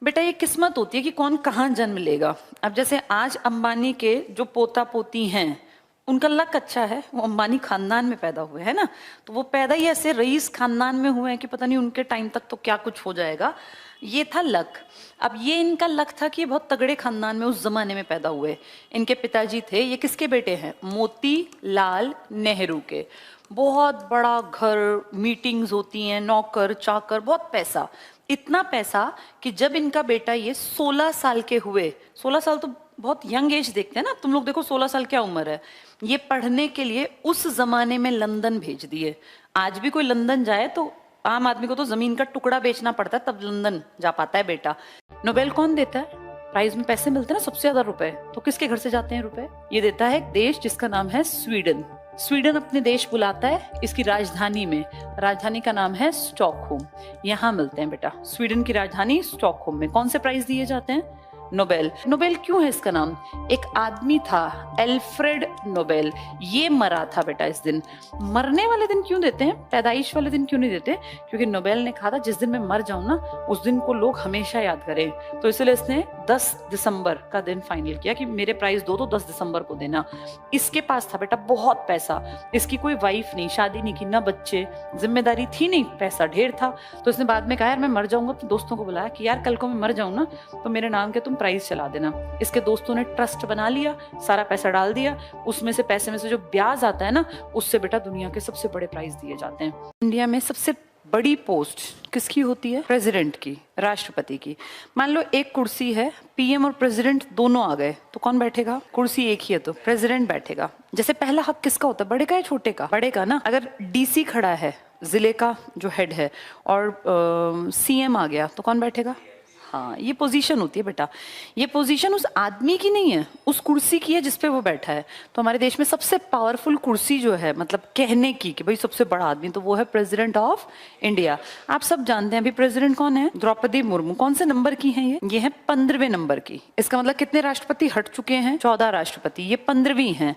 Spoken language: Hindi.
बेटा ये किस्मत होती है कि कौन कहाँ जन्म लेगा। अब जैसे आज अंबानी के जो पोता पोती हैं उनका लक अच्छा है, वो अंबानी खानदान में पैदा हुए है ना, तो वो पैदा ही ऐसे रईस खानदान में हुए हैं कि पता नहीं उनके टाइम तक तो क्या कुछ हो जाएगा। ये था लक। अब ये इनका लक था कि बहुत तगड़े खानदान में उस जमाने में पैदा हुए। इनके पिताजी थे, ये किसके बेटे हैं? मोती लाल नेहरू के। बहुत बड़ा घर, मीटिंग्स होती हैं, नौकर चाकर, बहुत पैसा। इतना पैसा कि जब इनका बेटा ये 16 साल के हुए, 16 साल तो बहुत यंग एज देखते हैं ना, तुम लोग देखो 16 साल क्या उम्र है, ये पढ़ने के लिए उस जमाने में लंदन भेज दिए। आज भी कोई लंदन जाए तो आम आदमी को तो जमीन का टुकड़ा बेचना पड़ता है तब लंदन जा पाता है बेटा। नोबेल कौन देता है? प्राइज में पैसे मिलते हैं ना, सबसे ज्यादा रुपए, तो किसके घर से जाते हैं रुपए? ये देता है एक देश जिसका नाम है स्वीडन। स्वीडन अपने देश बुलाता है इसकी राजधानी में, राजधानी का नाम है स्टॉकहोम। यहाँ मिलते हैं बेटा, स्वीडन की राजधानी स्टॉकहोम में। कौन से प्राइज दिए जाते हैं? नोबेल। नोबेल क्यों है इसका नाम? एक आदमी था एल्फ्रेड नोबेल, ये मरा था बेटा इस दिन। मरने वाले दिन क्यों देते हैं, पैदाइश वाले दिन क्यों नहीं देते? क्योंकि नोबेल ने कहा था जिस दिन मैं मर जाऊं ना उस दिन को लोग हमेशा याद करें, तो इसलिए इसने 10 दिसंबर का दिन फाइनल किया कि मेरे प्राइज दो तो 10 दिसंबर को देना। इसके पास था बेटा बहुत पैसा, इसकी कोई वाइफ नहीं, शादी नहीं की, ना बच्चे, जिम्मेदारी थी नहीं, पैसा ढेर था। तो इसने बाद में कहा यार मैं मर जाऊंगा, तो दोस्तों को बुलाया कि यार कल को मैं मर जाऊं ना तो मेरे नाम के तुम प्राइज चला देना। इसके दोस्तों ने ट्रस्ट बना लिया, सारा पैसा डाल दिया, उसमें से पैसे में से जो ब्याज आता है ना उससे बेटा दुनिया के सबसे बड़े प्राइज दिए जाते हैं। इंडिया में सबसे बड़ी पोस्ट किसकी होती है? प्रेसिडेंट की, राष्ट्रपति की। मान लो एक कुर्सी है, पीएम और प्रेसिडेंट दोनों आ गए तो कौन बैठेगा? कुर्सी एक ही है तो प्रेसिडेंट बैठेगा। जैसे पहला हक किसका होता है? बड़े का या छोटे का? बड़े का ना। अगर डीसी खड़ा है, जिले का जो हेड है, और सीएम आ गया तो कौन बैठेगा? हाँ, ये पोजीशन होती है बेटा। ये पोजीशन उस आदमी की नहीं है, उस कुर्सी की है जिसपे वो बैठा है। तो हमारे देश में सबसे पावरफुल कुर्सी जो है, मतलब कहने की कि भाई सबसे बड़ा आदमी, तो वो है प्रेसिडेंट ऑफ इंडिया। आप सब जानते हैं अभी प्रेसिडेंट कौन है? द्रौपदी मुर्मू। कौन से नंबर की हैं ये है 15वें नंबर की। इसका मतलब कितने राष्ट्रपति हट चुके हैं? 14 राष्ट्रपति, ये 15वीं हैं।